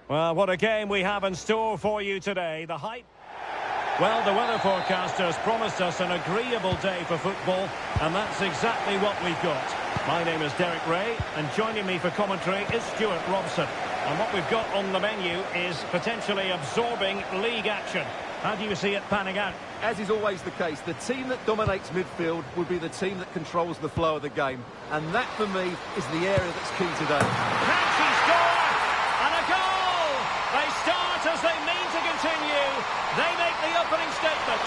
Well, what a game we have in store for you today. The hype. Well, the weather forecasters promised us an agreeable day for football, and that's exactly what we've got. My name is Derek Ray, and joining me for commentary is Stuart Robson. And what we've got on the menu is potentially absorbing league action. How do you see it panning out? As is always the case, the team that dominates midfield will be the team that controls the flow of the game. And that, for me, is the area that's key today. Can she score? And a goal! They start as they mean to continue. They make the opening statement.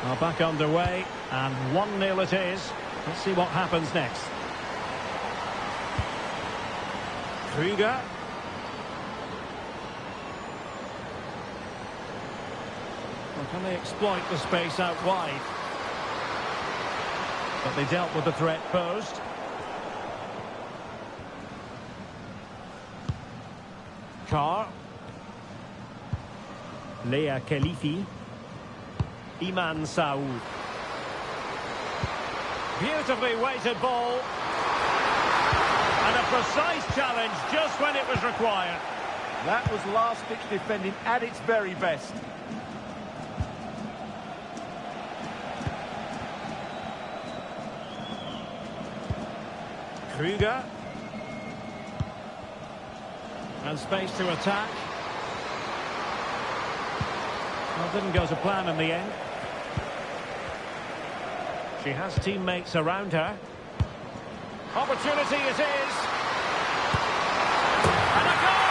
Well, back underway, and 1-0 it is. Let's see what happens next. Krüger. Well, can they exploit the space out wide? But they dealt with the threat posed. Carr. Lea Khalifi. Iman Saoud. Beautifully weighted ball. And a precise challenge just when it was required. That was last-ditch defending at its very best. Krüger. And space to attack. Well, didn't go to plan in the end. She has teammates around her. Opportunity it is. And a goal!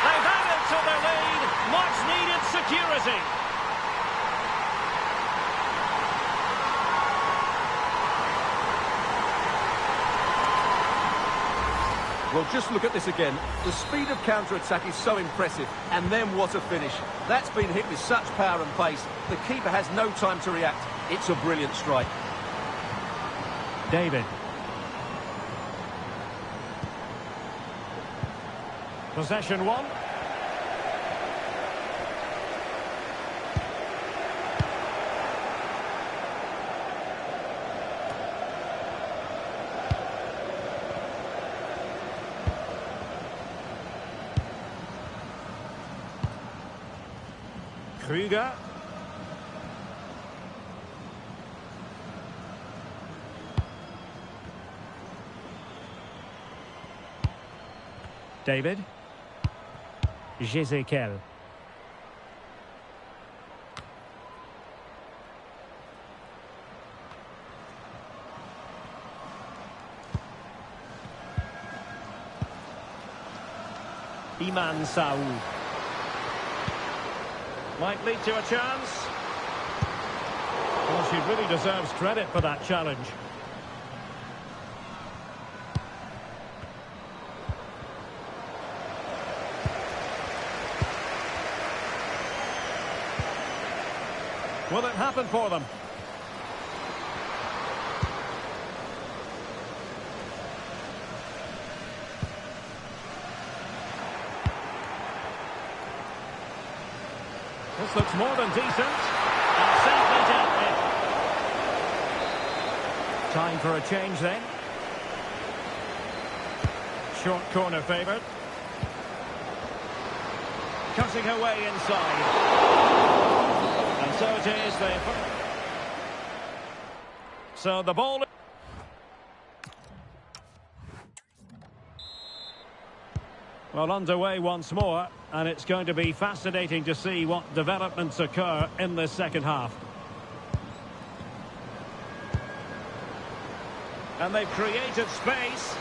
They've added to their lead. Much needed security. Well, just look at this again. The speed of counter-attack is so impressive. And then what a finish. That's been hit with such power and pace. The keeper has no time to react. It's a brilliant strike. David. Possession one. Krüger. David. Zepe. Iman Saoud. Might lead to a chance. Well, she really deserves credit for that challenge. Will it happen for them? This looks more than decent. And safely dealt with. Time for a change then. Short corner favoured. Cutting her way inside. And so it is. So the ball. Well, underway once more, and it's going to be fascinating to see what developments occur in this second half. And they've created space.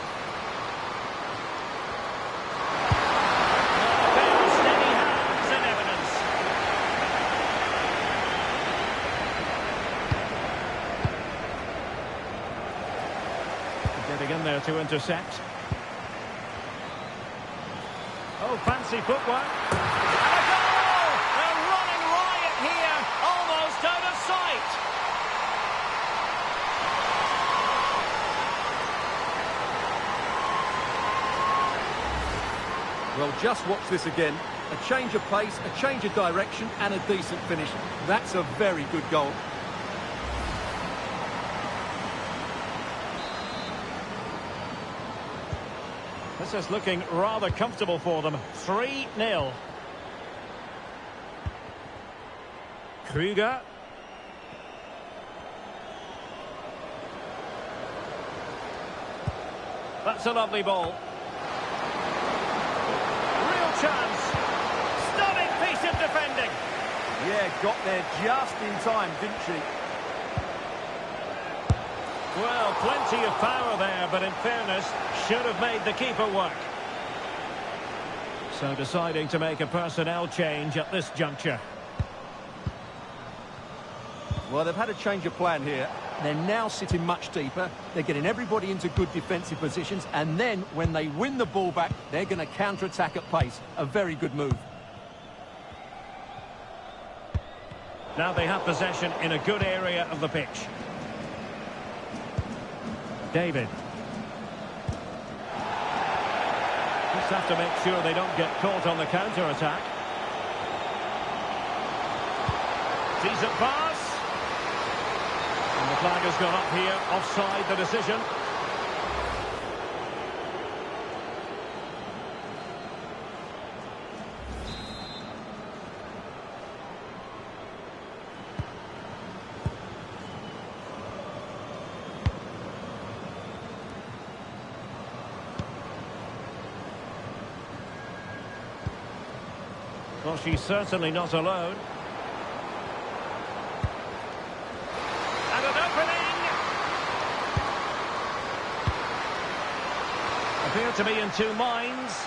Steady hands in evidence. Getting in there to intercept. Oh, fancy footwork. And a goal! They're running riot here, almost out of sight. Well, just watch this again. A change of pace, a change of direction, and a decent finish. That's a very good goal. This is looking rather comfortable for them. 3-0. Krüger. That's a lovely ball. Real chance. Stunning piece of defending. Yeah, got there just in time, didn't she? Well, plenty of power there, but in fairness, should have made the keeper work. So deciding to make a personnel change at this juncture. Well, they've had a change of plan here. They're now sitting much deeper. They're getting everybody into good defensive positions. And then, when they win the ball back, they're going to counter-attack at pace. A very good move. Now they have possession in a good area of the pitch. David. Just have to make sure they don't get caught on the counter-attack. Decent pass. And the flag has gone up here, offside the decision. Well, she's certainly not alone. And an opening! Appear to be in two minds.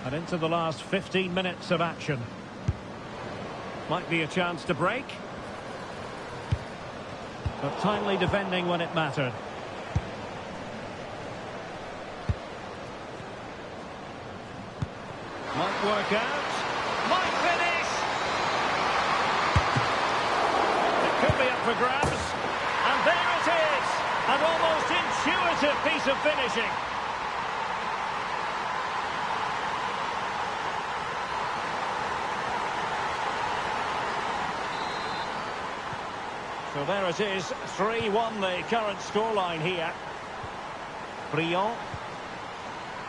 And into the last 15 minutes of action. Might be a chance to break. But timely defending when it mattered. Might work out. Might finish. It could be up for grabs. And there it is. An almost intuitive piece of finishing. So there it is. 3-1 the current scoreline here. Briand.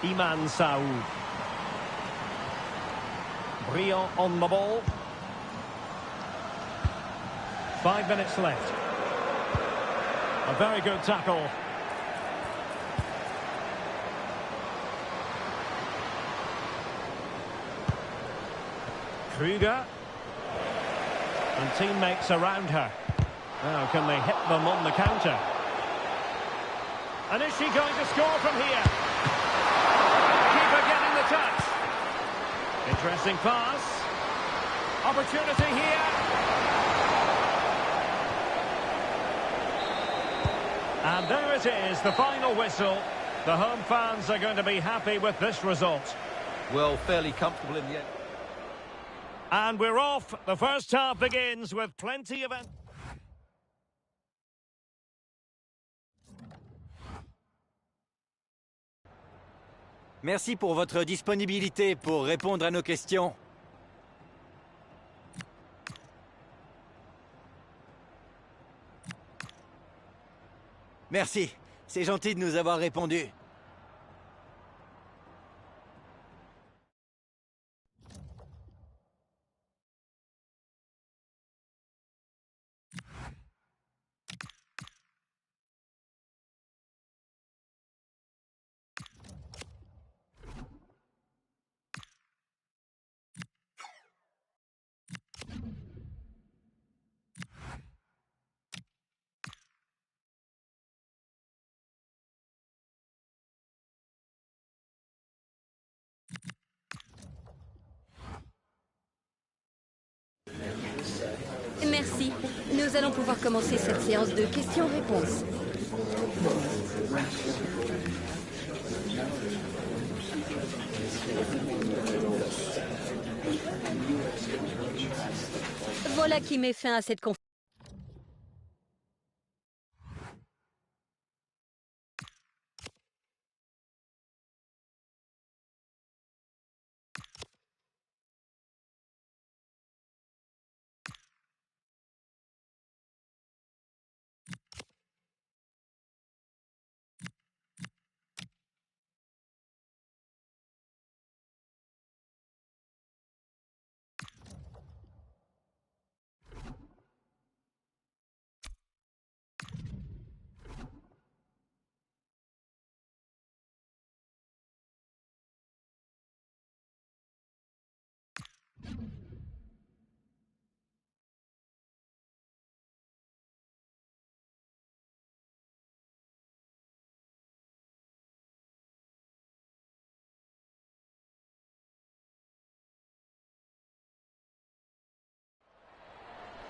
Iman Saoud. Briand on the ball. 5 minutes left. A very good tackle. Krüger. And teammates around her. Now can they hit them on the counter? And is she going to score from here? Keeper getting the touch. Interesting pass. Opportunity here. And there it is, the final whistle. The home fans are going to be happy with this result. Well, fairly comfortable in the end. And we're off. The first half begins with plenty of... Merci pour votre disponibilité pour répondre à nos questions. Merci, c'est gentil de nous avoir répondu. Merci. Nous allons pouvoir commencer cette séance de questions-réponses. Voilà qui met fin à cette conférence.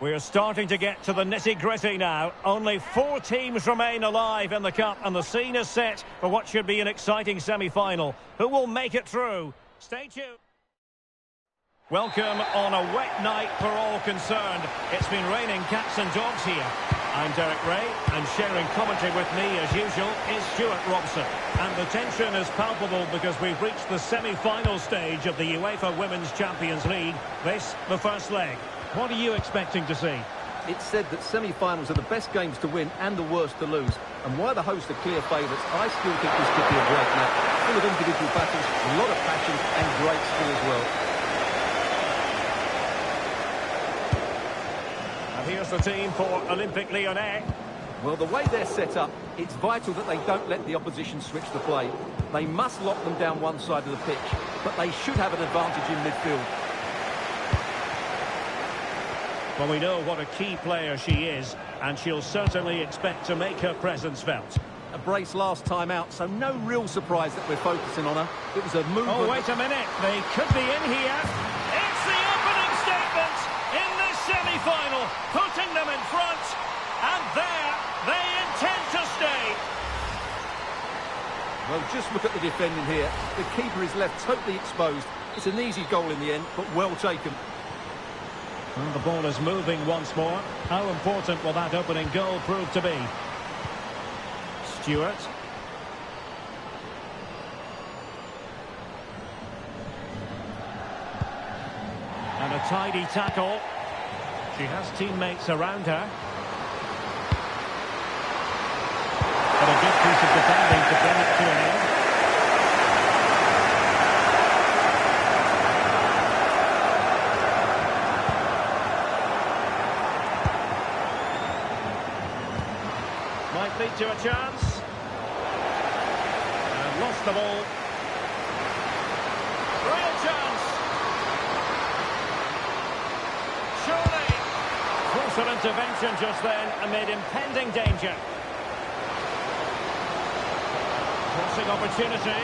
We're starting to get to the nitty-gritty now. Only 4 teams remain alive in the Cup, and the scene is set for what should be an exciting semi-final. Who will make it through? Stay tuned. Welcome on a wet night for all concerned. It's been raining cats and dogs here. I'm Derek Ray, and sharing commentary with me, as usual, is Stuart Robson. And the tension is palpable because we've reached the semi-final stage of the UEFA Women's Champions League. This, the first leg. What are you expecting to see? It's said that semi-finals are the best games to win and the worst to lose. And while the hosts are clear favourites, I still think this could be a great match. Full of individual battles, a lot of passion and great skill as well. And here's the team for Olympique Lyonnais. Well, the way they're set up, it's vital that they don't let the opposition switch the play. They must lock them down one side of the pitch, but they should have an advantage in midfield. Well, we know what a key player she is, and she'll certainly expect to make her presence felt. A brace last time out, so no real surprise that we're focusing on her. It was a move... Oh, wait a minute. They could be in here. It's the opening statement in this semi-final, putting them in front. And there, they intend to stay. Well, just look at the defending here. The keeper is left totally exposed. It's an easy goal in the end, but well taken. Well, the ball is moving once more. How important will that opening goal prove to be? Stewart. And a tidy tackle. She has teammates around her. And a good piece of defending to bring it to an end. Might lead to a chance. And lost the ball. Real chance. Surely. Closer intervention just then amid impending danger. Crossing opportunity.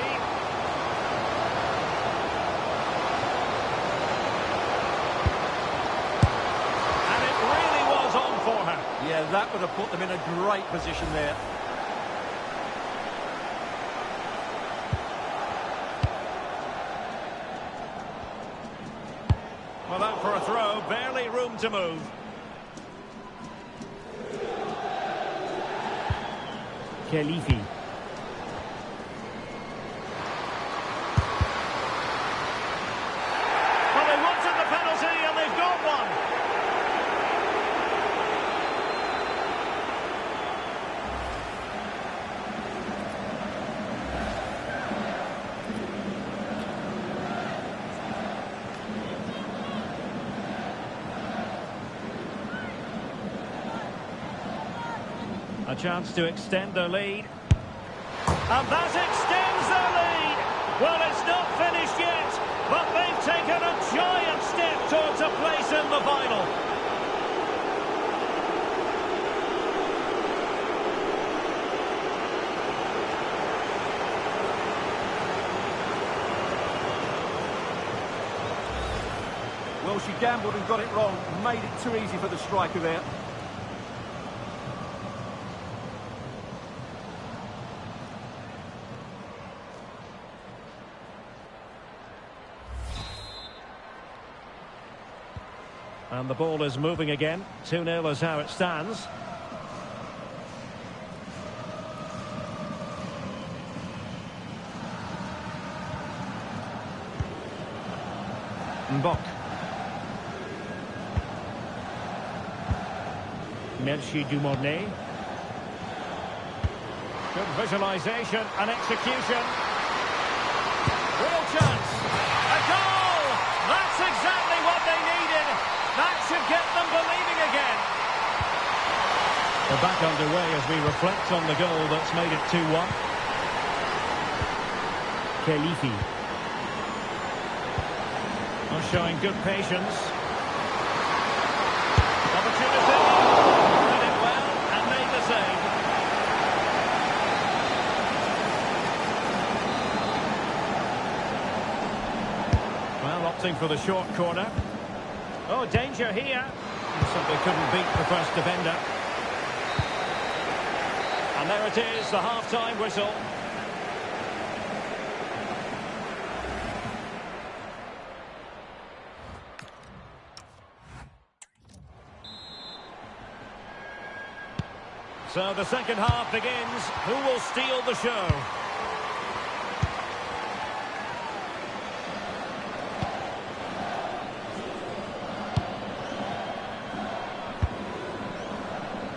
And it really was on for her. Yeah, that would have put them in a great position there. Well, out for a throw, barely room to move. Khalifi. Well, they wanted the penalty and they've got one. A chance to extend their lead. And that extends their lead. Well, it's not finished yet, but they've taken a giant step towards a place in the final. Well, she gambled and got it wrong. Made it too easy for the striker there. And the ball is moving again. 2-0 is how it stands. Mbok. Merci Dumornay. Good visualisation and execution. Real chance. A goal! That's exactly what they needed. That should get them believing again. We're back underway as we reflect on the goal that's made it 2-1. Khalifi. Oh, showing good patience. Opportunity. Did it well and made the save. Well, opting for the short corner. Oh, danger here. Simply couldn't beat the first defender. And there it is, the half-time whistle. So the second half begins. Who will steal the show?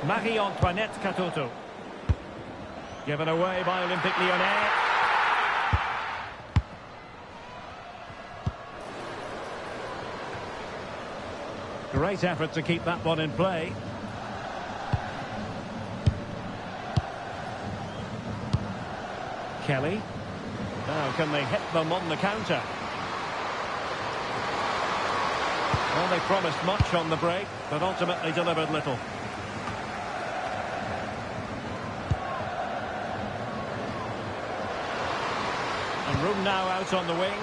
Marie-Antoinette Katoto. Given away by Olympique Lyonnais. Great effort to keep that one in play. Kelly. Now can they hit them on the counter? Well, they promised much on the break, but ultimately delivered little. And room now out on the wing.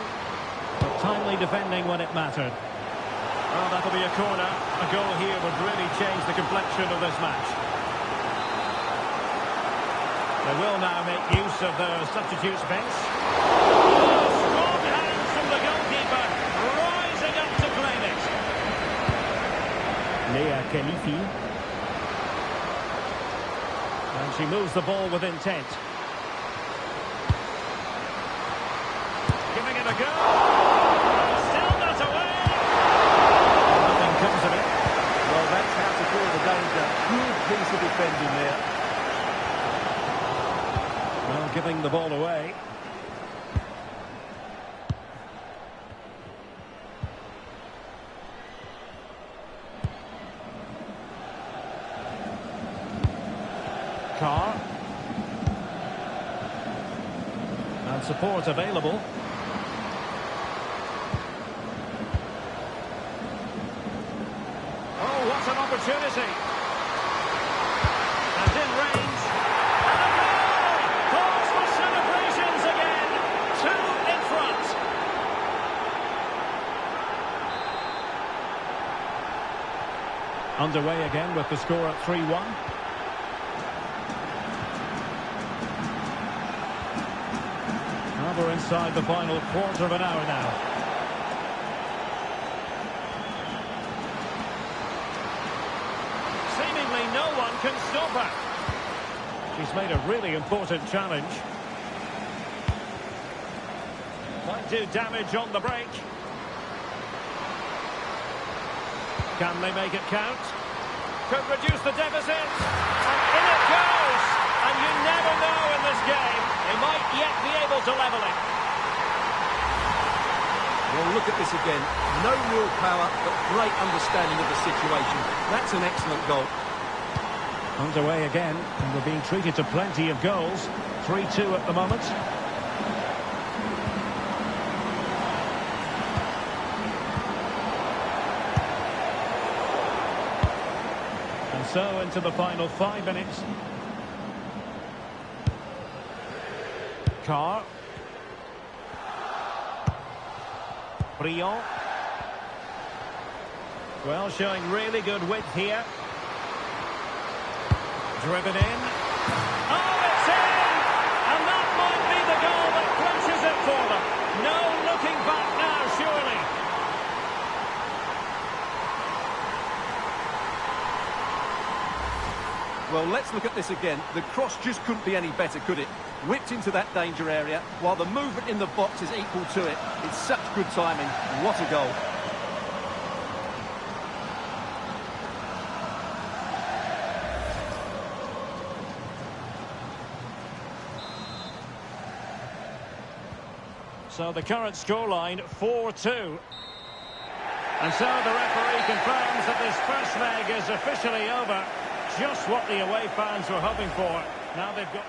But timely defending when it mattered. Well, that'll be a corner. A goal here would really change the complexion of this match. They will now make use of their substitutes bench. Strong hands from the goalkeeper, rising up to claim it. Léa Khalifi. And she moves the ball with intent. Giving it a go. Still not away. Nothing comes of it. Well, that's how to clear the danger. Good piece of defending there. Well, giving the ball away. Carr. And support available. Oh, what an opportunity. And in range. And a goal! Pause for celebrations again. 2 in front. Underway again with the score at 3-1. We're inside the final quarter of an hour now. Seemingly no one can stop her. She's made a really important challenge. Might do damage on the break. Can they make it count? Could reduce the deficit. And in it goes! And you never know in this game. They might yet be able to level it. Well, look at this again. No real power, but great understanding of the situation. That's an excellent goal. Underway again, and we're being treated to plenty of goals. 3-2 at the moment. And so into the final 5 minutes. Carr. Briand. Well, showing really good width here. Driven in. Oh, it's in! And that might be the goal that clinches it for them. No looking back now, surely. Well, let's look at this again. The cross just couldn't be any better, could it? Whipped into that danger area, while the movement in the box is equal to it. It's such good timing. What a goal. So the current scoreline, 4-2. And so the referee confirms that this first leg is officially over. Just what the away fans were hoping for. Now they've got...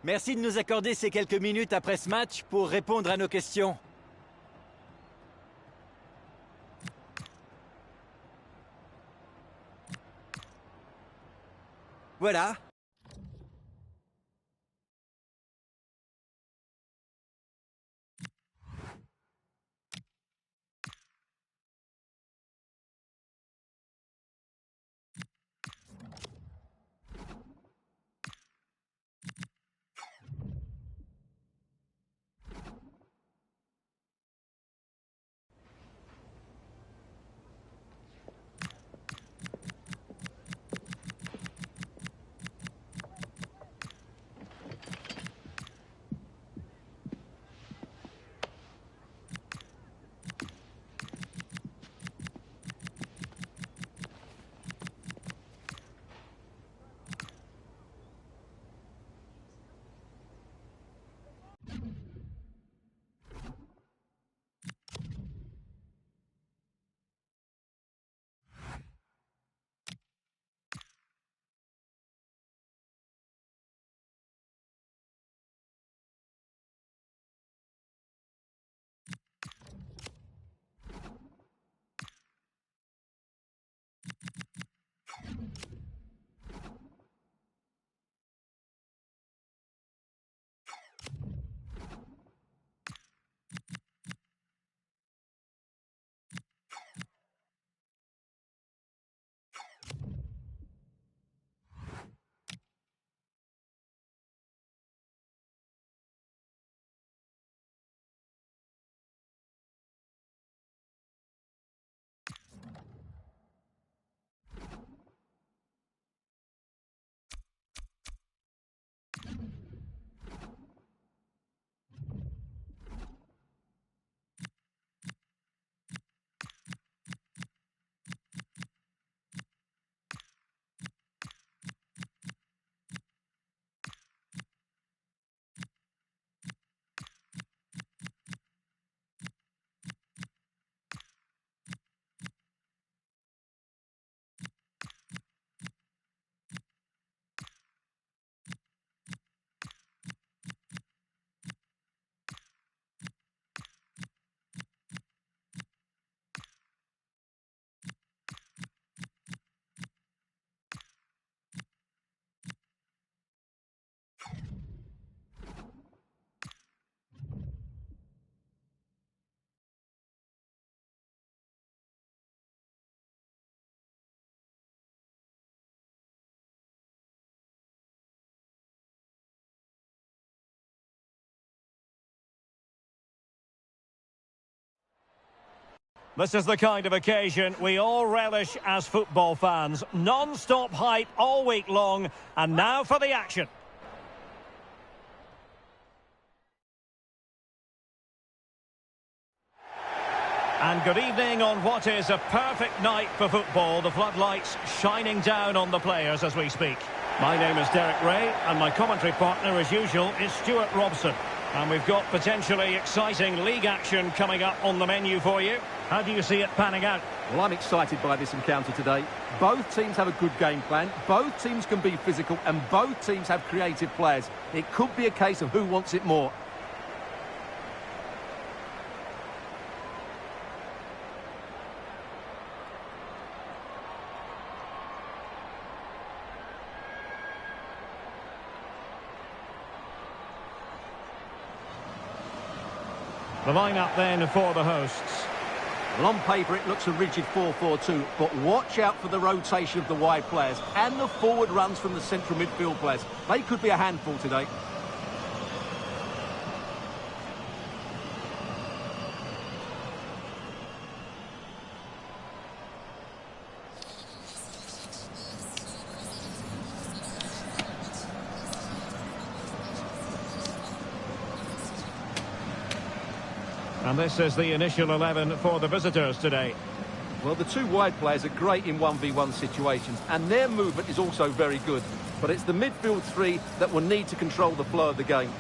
Merci de nous accorder ces quelques minutes après ce match pour répondre à nos questions. Voilà. This is the kind of occasion we all relish as football fans. Non-stop hype all week long, and now for the action. And good evening on what is a perfect night for football. The floodlights shining down on the players as we speak. My name is Derek Ray, and my commentary partner, as usual, is Stuart Robson. And we've got potentially exciting league action coming up on the menu for you. How do you see it panning out? Well, I'm excited by this encounter today. Both teams have a good game plan, both teams can be physical, and both teams have creative players. It could be a case of who wants it more. The lineup then for the hosts. Well, on paper it looks a rigid 4-4-2, but watch out for the rotation of the wide players and the forward runs from the central midfield players. They could be a handful today. And this is the initial 11 for the visitors today. Well, the two wide players are great in 1v1 situations, and their movement is also very good. But it's the midfield three that will need to control the flow of the game.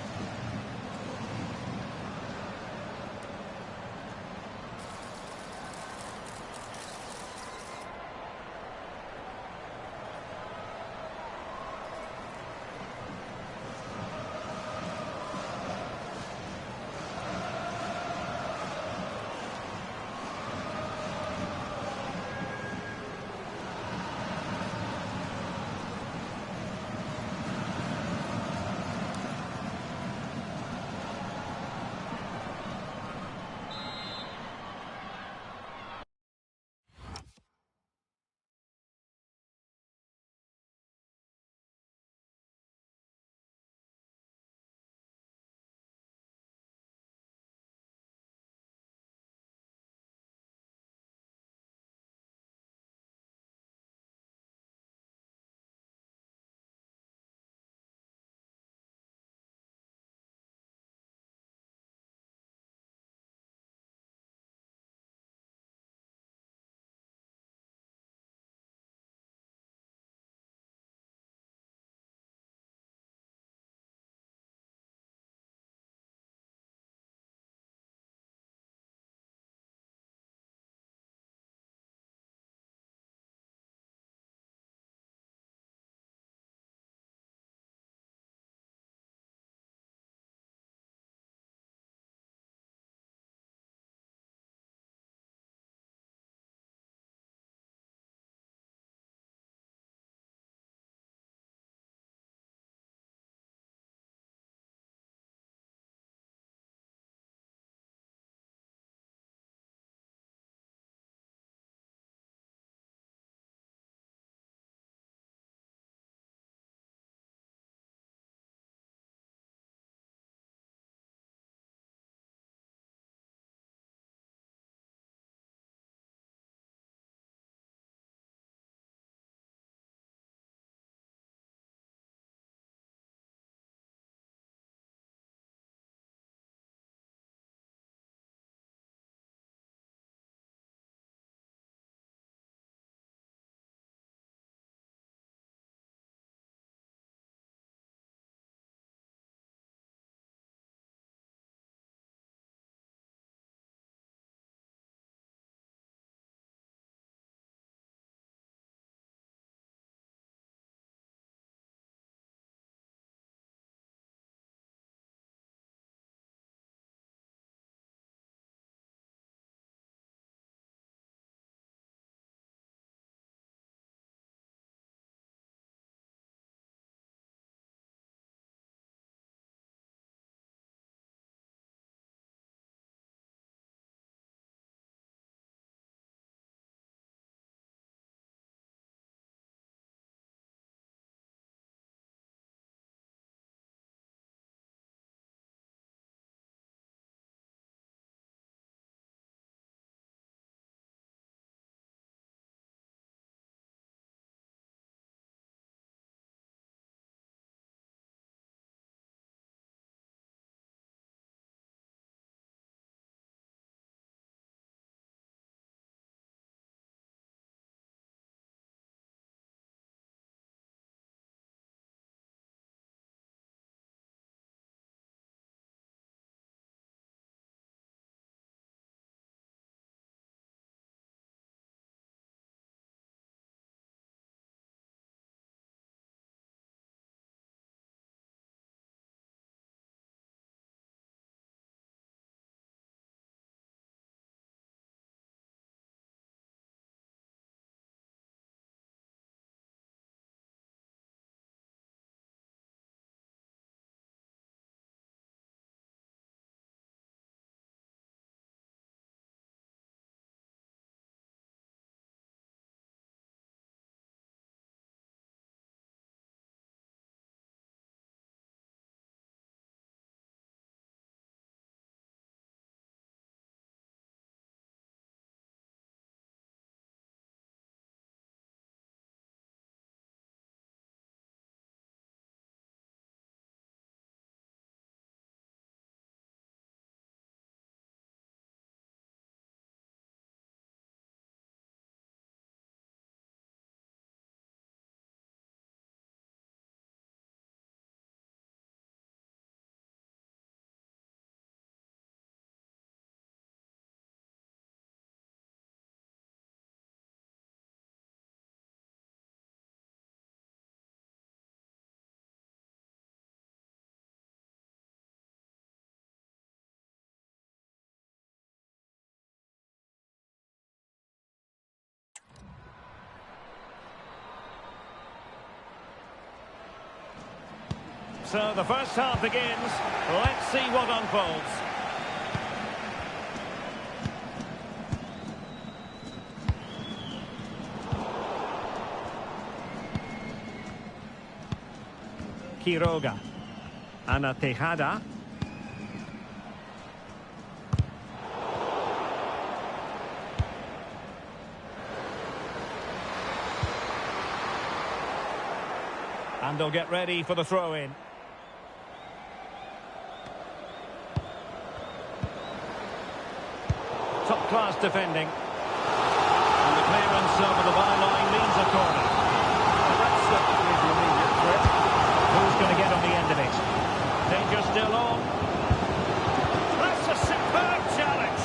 So the first half begins. Let's see what unfolds. Quiroga. Ana Tejada. And they'll get ready for the throw-in. Top-class defending. And the clearance over the byline means a corner. Well, that's certainly the immediate threat. Who's going to get on the end of it? Danger still on. That's a superb challenge.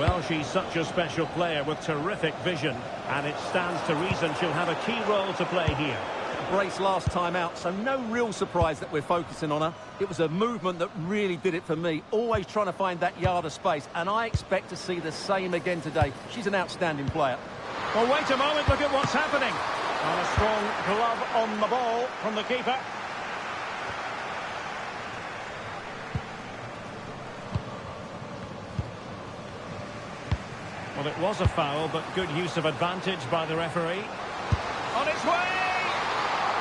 Well, she's such a special player with terrific vision, and it stands to reason she'll have a key role to play here. Brace last time out, so no real surprise that we're focusing on her. It was a movement that really did it for me, always trying to find that yard of space, and I expect to see the same again today. She's an outstanding player. Well, wait a moment, look at what's happening. And a strong glove on the ball from the keeper. Well, it was a foul, but good use of advantage by the referee. On its way!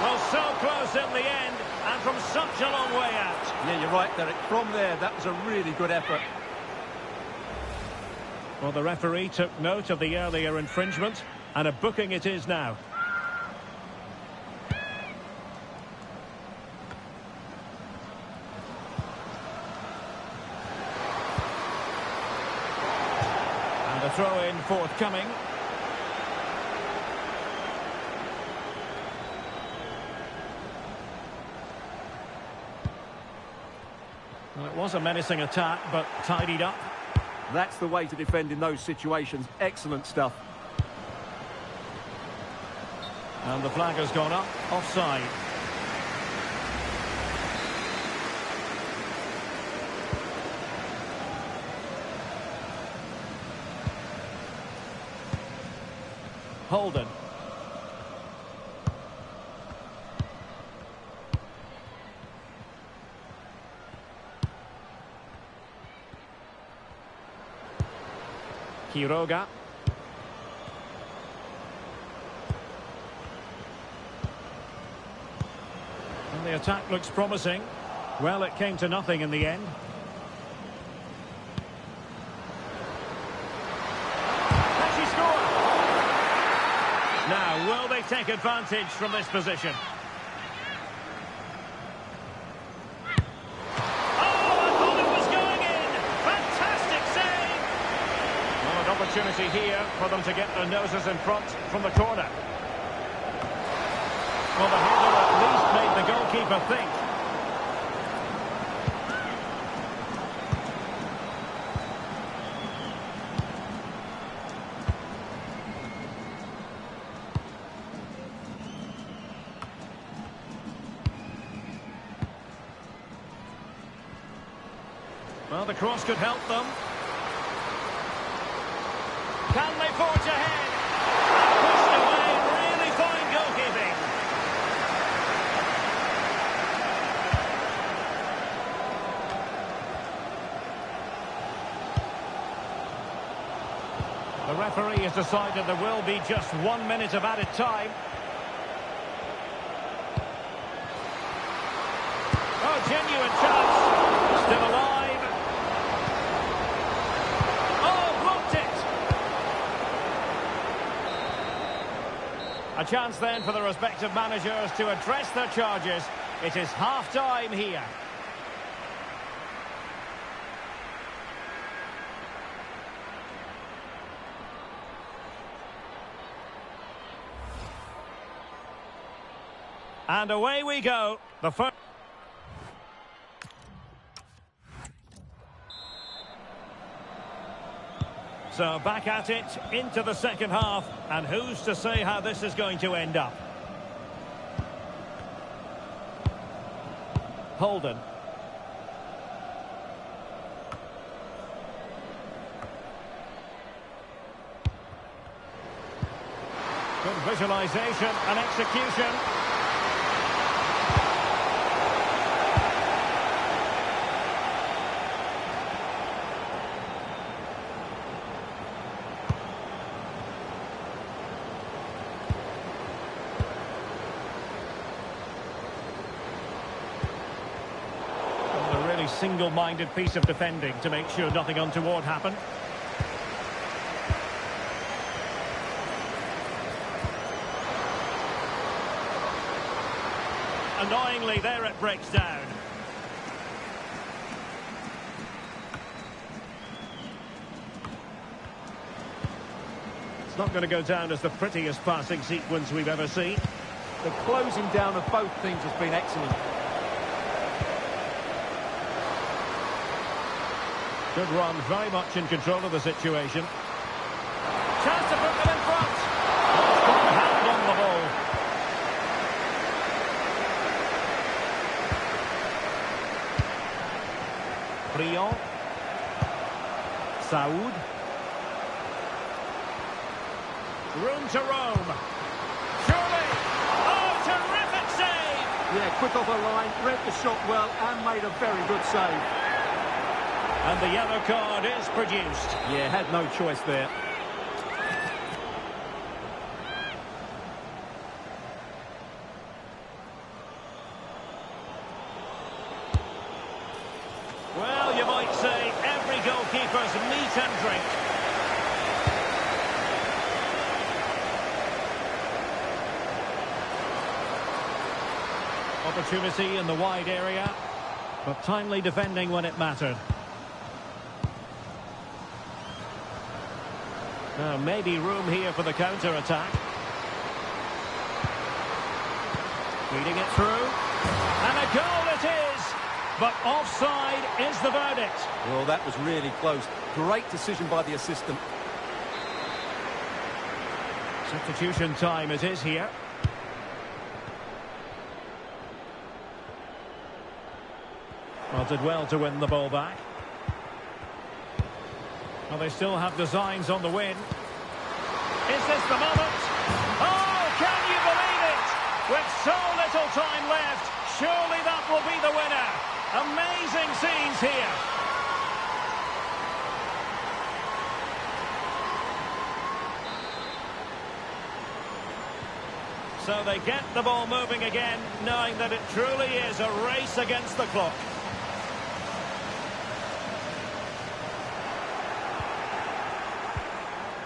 Well, so close in the end, and from such a long way out. Yeah, you're right, Derek. From there, that was a really good effort. Well, the referee took note of the earlier infringement, and a booking it is now. And a throw-in forthcoming. Well, it was a menacing attack, but tidied up. That's the way to defend in those situations. Excellent stuff. And the flag has gone up, offside. Holden. Quiroga. And the attack looks promising. Well, it came to nothing in the end. Can she score? Now, will they take advantage from this position? Opportunity here for them to get their noses in front from the corner. Well, the header at least made the goalkeeper think. Well, the cross could help them. Can they forge ahead? And pushed away, really fine goalkeeping. The referee has decided there will be just 1 minute of added time. Oh, genuine chance. Still alive. A chance then for the respective managers to address their charges. It is half-time here. And away we go. The first. So back at it, into the second half, and who's to say how this is going to end up? Holden. Good Good visualization and execution. A really single-minded piece of defending to make sure nothing untoward happened. Annoyingly, there it breaks down. It's not going to go down as the prettiest passing sequence we've ever seen. The closing down of both teams has been excellent. Good run, very much in control of the situation. Chance to put them in front. Oh, got a hand on the ball. Prion. Saoud. Room to roam. Surely. Oh, terrific save! Yeah, quick off the line, read the shot well and made a very good save. And the yellow card is produced. Yeah, had no choice there. Well, you might say every goalkeeper's meat and drink. Opportunity in the wide area, but timely defending when it mattered. Now, maybe room here for the counter-attack. Feeding it through. And a goal it is! But offside is the verdict. Well, that was really close. Great decision by the assistant. Substitution time it is here. Well, did well to win the ball back. Well, they still have designs on the win. Is this the moment? Oh, can you believe it? With so little time left, surely that will be the winner. Amazing scenes here. So they get the ball moving again, knowing that it truly is a race against the clock.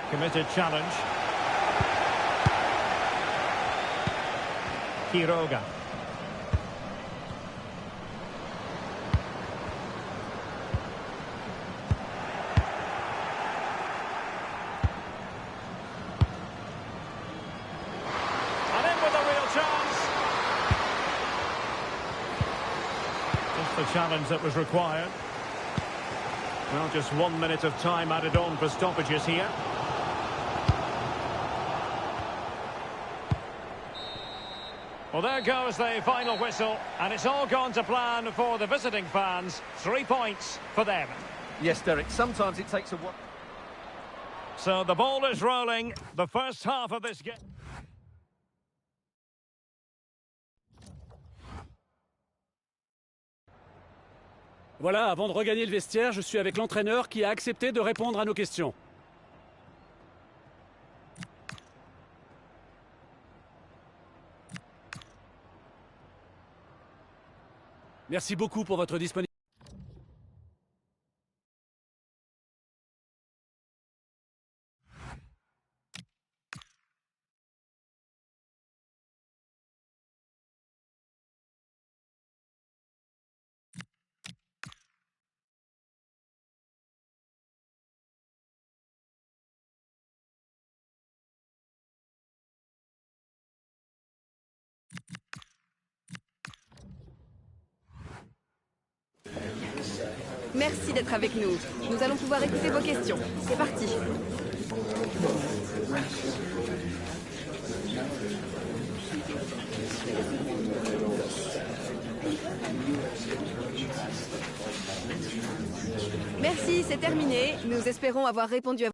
Committed challenge. Quiroga. And in with a real chance. Just the challenge that was required. Well, just 1 minute of time added on for stoppages here. Well, there goes the final whistle, and it's all gone to plan for the visiting fans. 3 points for them. Yes, Derek, sometimes it takes a while. So the ball is rolling. The first half of this game. Voilà, avant de regagner le vestiaire, je suis avec l'entraîneur qui a accepté de répondre à nos questions. Merci beaucoup pour votre disponibilité. Merci d'être avec nous. Nous allons pouvoir écouter vos questions. C'est parti. Merci, c'est terminé. Nous espérons avoir répondu à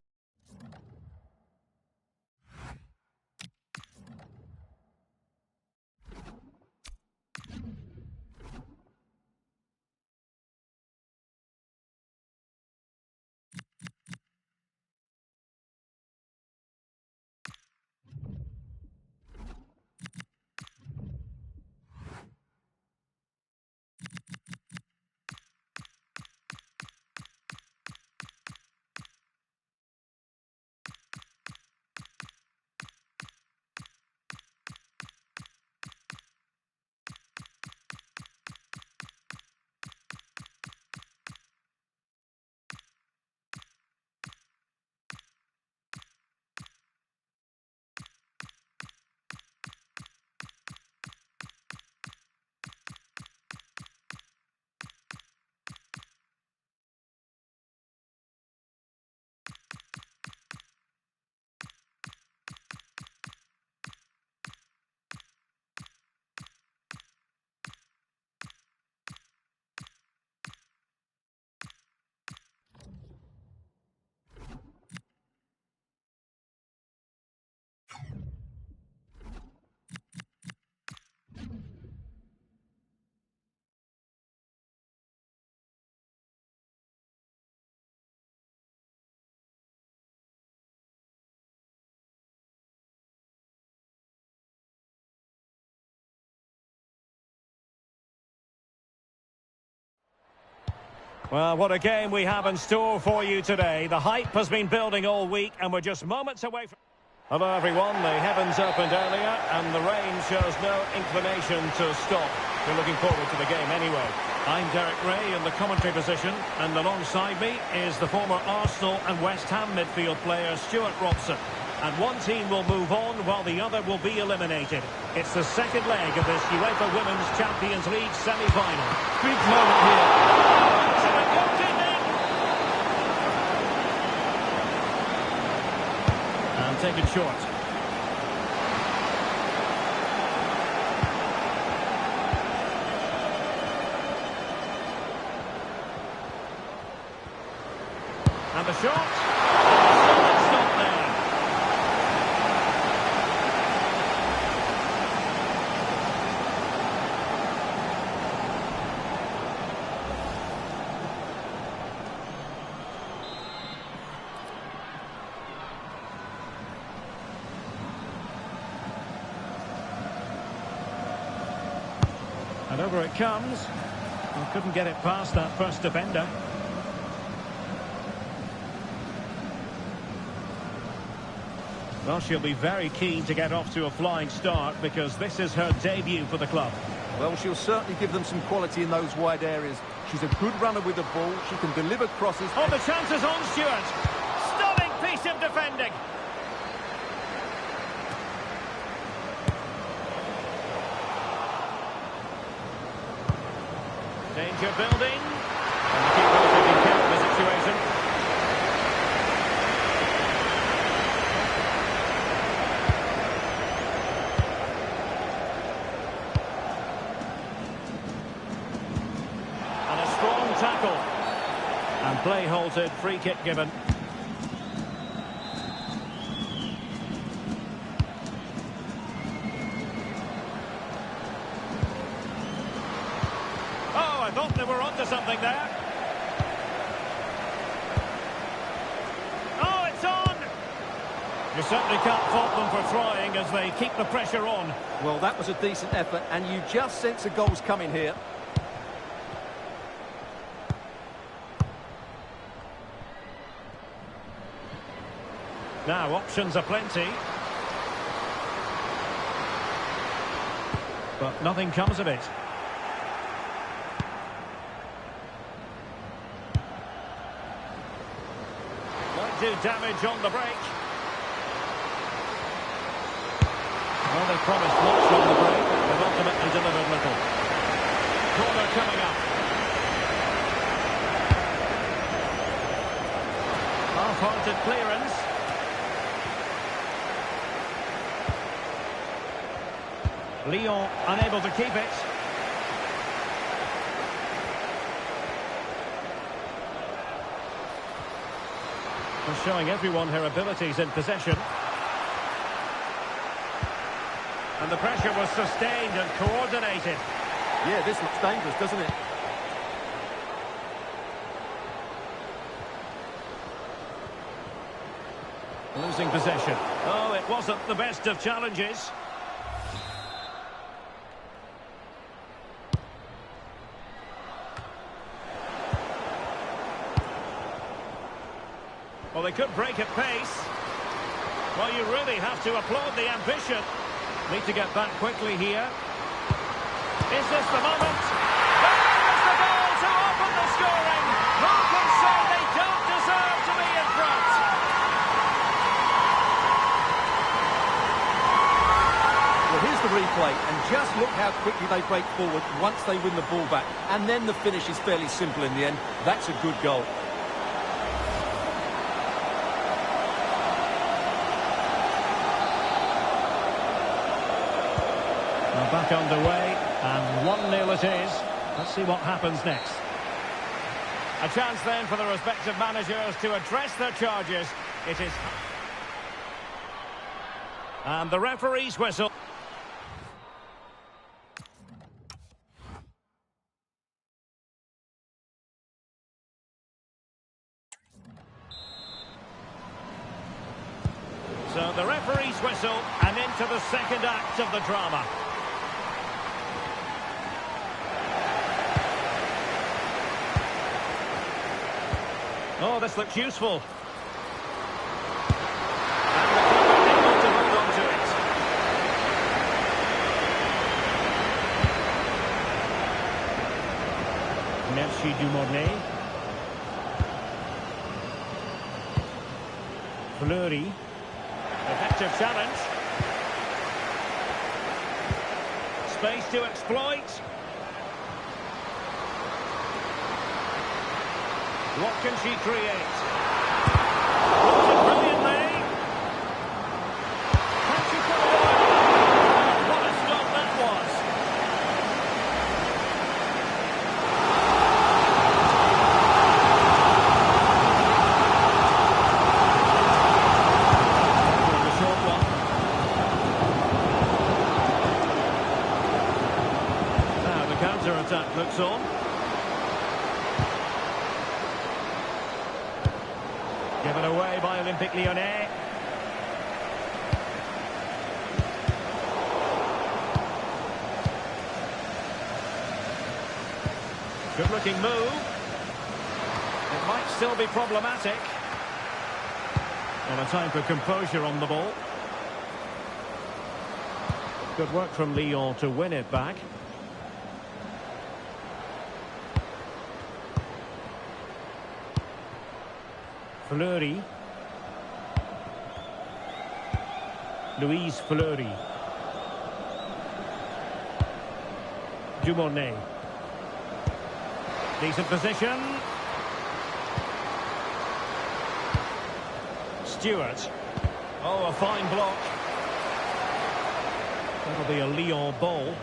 Well, what a game we have in store for you today. The hype has been building all week, and we're just moments away from... Hello, everyone. The heavens opened earlier, and the rain shows no inclination to stop. We're looking forward to the game anyway. I'm Derek Ray in the commentary position, and alongside me is the former Arsenal and West Ham midfield player Stuart Robson. And one team will move on while the other will be eliminated. It's the second leg of this UEFA Women's Champions League semi-final. Big moment here. And taken short. And the shot. Solid stop there. And over it comes. Well, couldn't get it past that first defender. Well, she'll be very keen to get off to a flying start because this is her debut for the club. Well, she'll certainly give them some quality in those wide areas. She's a good runner with the ball. She can deliver crosses. Oh, the chance is on, Stuart. Stunning piece of defending. Danger building. And the keeper taking care of the situation. And a strong tackle. And play halted, free kick given. I thought they were onto something there. Oh, it's on! You certainly can't fault them for trying as they keep the pressure on. Well, that was a decent effort, and you just sense a goal's coming here. Now, options are plenty. But nothing comes of it. Do damage on the break. Well, they promised much on the break, but ultimately delivered little. Corner coming up. Half-hearted clearance. Lyon unable to keep it. Showing everyone her abilities in possession. And the pressure was sustained and coordinated. Yeah, this looks dangerous, doesn't it? Losing possession. Oh, it wasn't the best of challenges. Well, they could break at pace. Well, you really have to applaud the ambition. Need to get back quickly here. Is this the moment? There is the goal to open the scoring. Who can say they don't deserve to be in front? Well, here's the replay, and just look how quickly they break forward once they win the ball back. And then the finish is fairly simple in the end. That's a good goal. Back underway, and 1-0 it is. Let's see what happens next. A chance then for the respective managers to address their charges. It is... And the referee's whistle. So the referee's whistle, and into the second act of the drama. Oh, this looks useful. And the keeper able to hold on to it. Merci Dumornay. Fleury. Effective challenge. Space to exploit. What can she create? Brilliantly. Can she put it away? What a stop that was. The short one. Now the counter-attack looks on. Given away by Olympique Lyonnais. Good-looking move. It might still be problematic. And a time for composure on the ball. Good work from Lyon to win it back. Fleury. Louise Fleury. Dumornay. Decent position. Stewart. Oh, a fine block. That'll be a Lyon ball.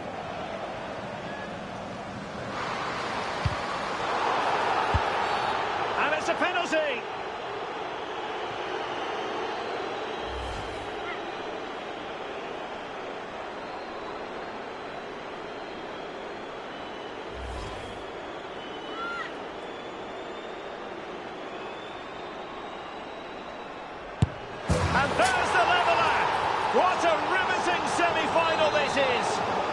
And it's a penalty. And there's the leveller. What a riveting semi-final this is.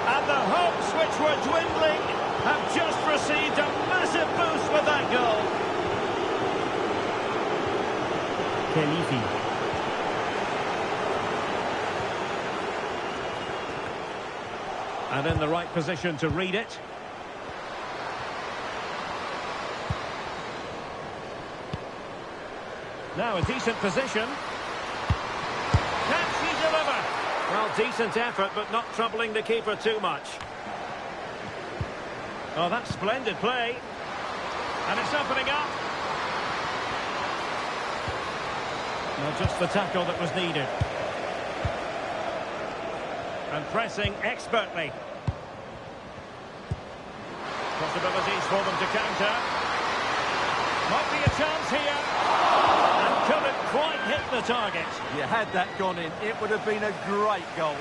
And the hopes which were dwindling have just received a massive boost with that goal. Khelifi. And in the right position to read it. Now a decent position. Can she deliver? Well, decent effort, but not troubling the keeper too much. Oh, that's splendid play. And it's opening up. Well, just the tackle that was needed. And pressing expertly. Possibilities for them to counter. Might be a chance here. And couldn't quite hit the target. You had that gone in, it would have been a great goal.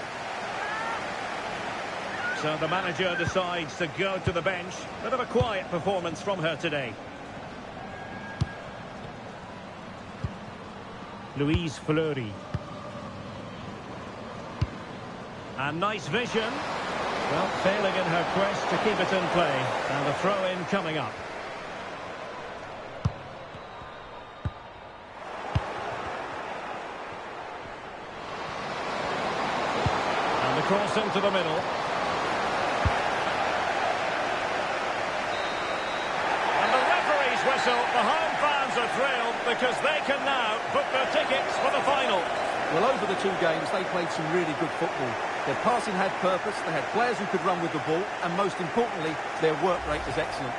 So the manager decides to go to the bench. Bit of a quiet performance from her today. Louise Fleury. And nice vision. Well, failing in her quest to keep it in play. And the throw-in coming up. And the cross into the middle. And the referee's whistle. The home fans are thrilled because they can now book their tickets for the final. Well, over the two games, they played some really good football. Their passing had purpose, they had players who could run with the ball, and most importantly, their work rate was excellent.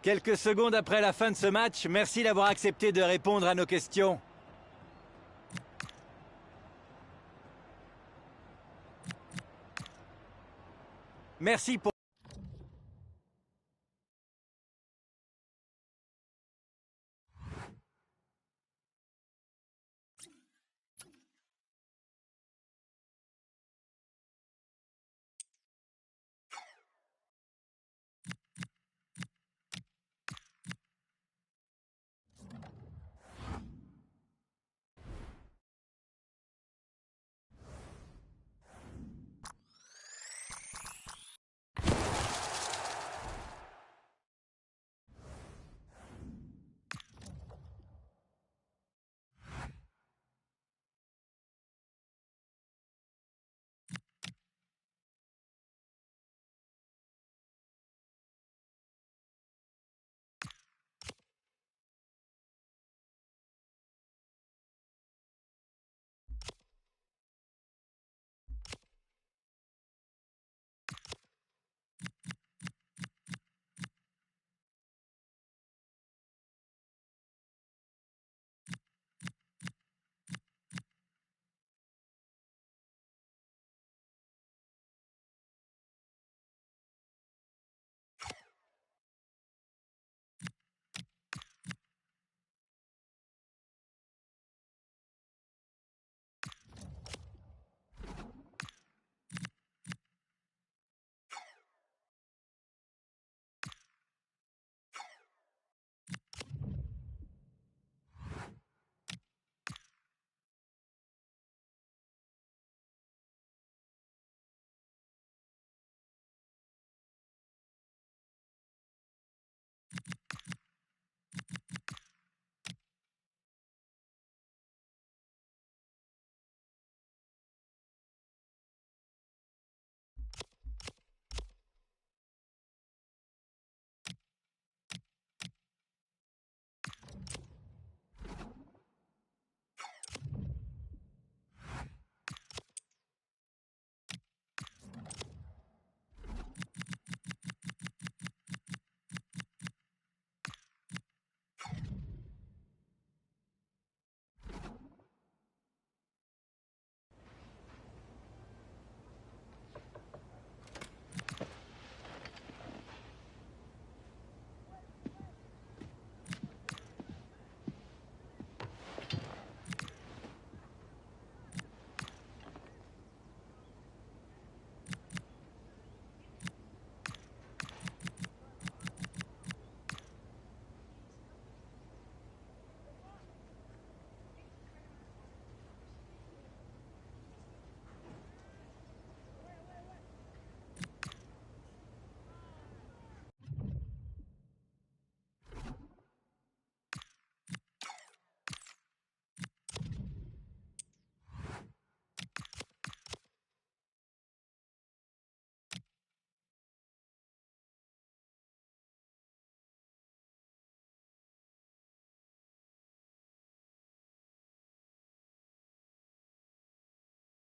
Quelques secondes après la fin de ce match, merci d'avoir accepté de répondre à nos questions. Merci pour...